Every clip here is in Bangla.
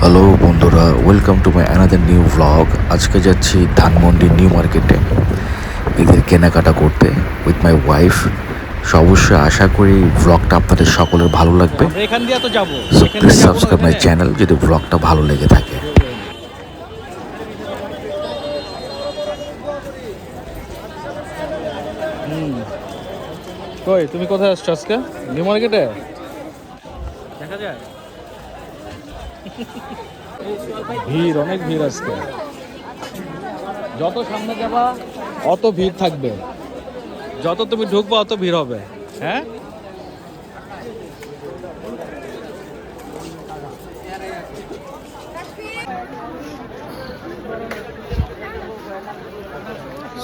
হ্যালো বন্ধুরা, welcome to my another new vlog. আজকে যাচ্ছি ধানমন্ডি নিউ মার্কেটে ঈদের কেনাকাটা করতে উইথ মাই ওয়াইফ। সো অবশ্যই আশা করি ভ্লগটা আপনাদের সকলের ভালো লাগবে। আমরা এখান দিয়ে তো যাবো, সো এখান প্লিজ দিয়ে যাবো না সাবস্ক্রাইব মাই ওখানে। চ্যানেল যদি ভ্লগটা ভালো লেগে থাকে। কই তুমি কোথায় আসছো আজকে? নিউ মার্কেটে দেখা যায় ভিড়, অনেক ভিড় আজকে। যত সামনে যাবা অত ভিড় থাকবে, যত তুমি ঢুকবা অত ভিড় হবে। হ্যাঁ,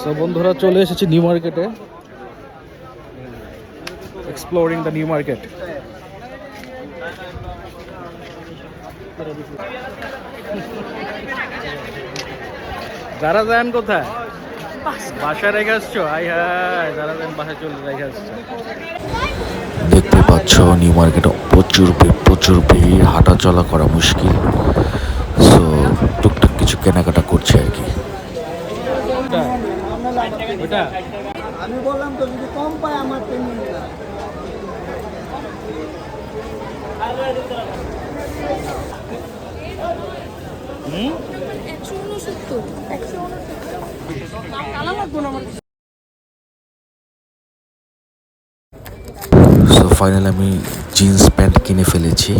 সব বন্ধুরা চলে এসেছি নিউ মার্কেটে, এক্সপ্লোরিং দ্য নিউ মার্কেট। যারা যান কোথায়? বাসায় রেখে আসছো? আই হাই, যারা যান বাসায় চলে রেখে আসছো। দেখতে পাচ্ছ নিউ মার্কেটে প্রচুর ভিড়, হাঁটা চলা করা মুশকিল। সো টুকটাক কিছু কেনাকাটা করছে আর কি। ওটা আমি বললাম তো যদি কম পায় আমার পেমেন্ট না। হুম, 169 কালা লাগবো না আমার। সো ফাইনালি আমি জিন্স প্যান্ট কিনে ফেলেছি,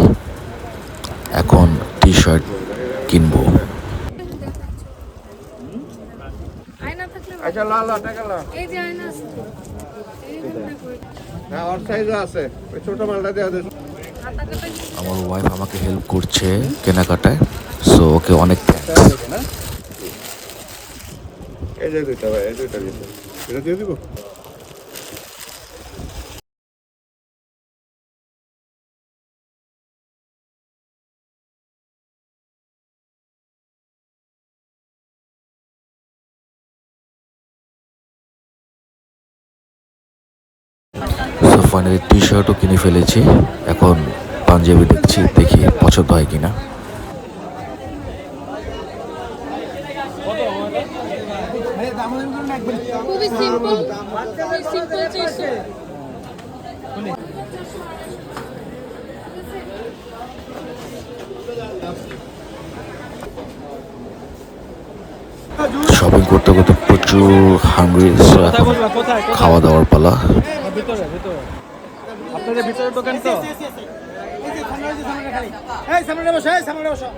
এখন টি শার্ট কিনবো। আয়না থাকলে আচ্ছা লাল টাকা লাল এই যে আয়না আছে তো। এই যে মনে করি হ্যাঁ ওর সাইজও আছে ওই ছোট মালটা দেওয়া দে হাতা কাটা আমার ওয়াইফ আমাকে হেল্প করছে কেনাকাটায়, সো ওকে অনেক থ্যাঙ্কস। এই যে দুইটা ভাই এই দুইটা দিতে এটা দিয়ে দিব সো ফাইনালি টি শার্টও কিনে ফেলেছি, এখন পাঞ্জাবি দেখি পছন্দ হয় কিনা। খুবই সিম্পল চাইছো। শপিং করতে করতে প্রচুর হাংরি, সো কোথায় এখন বলবা? কোথায় কোথায়? খাওয়া দাওয়ার পালা। ভিতরে ভিতরে আপনাদের ভিতরে দোকান তো? এই সামনে বসো এই সামনে বসো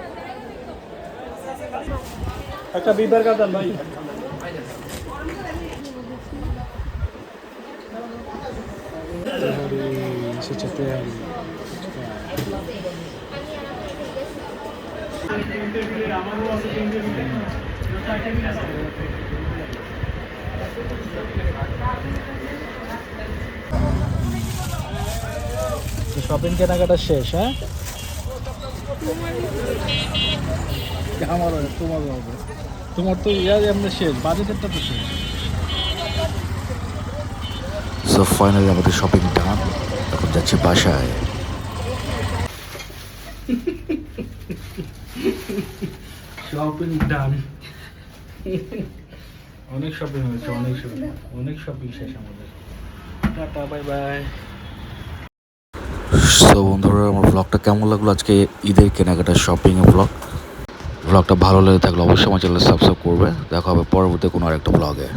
একটা বিবার কাটান ভাই। শপিং কেনাকাটা শেষ? হ্যাঁ, আমার তোমার হবে, তোমার তো ইয়ার এমনি শেষ, বাজেটেরটা তো শেষ। সো ফাইনালি আমাদের শপিং ডান, এখন যাচ্ছি বাসায়। শপিং ডান। অনেক শপিং হয়েছে, অনেক শপিং শেষ আমাদের। Tata, bye bye. সো বন্ধুরা, আমার ব্লগটা কেমন লাগলো আজকে ঈদের কেনাকাটা শপিং ব্লগটা ভালো লেগে থাকলে অবশ্যই আমার চ্যানেল সাবস্ক্রাইব করবে। দেখা হবে পরবর্তী কোনো আরেকটা ব্লগে।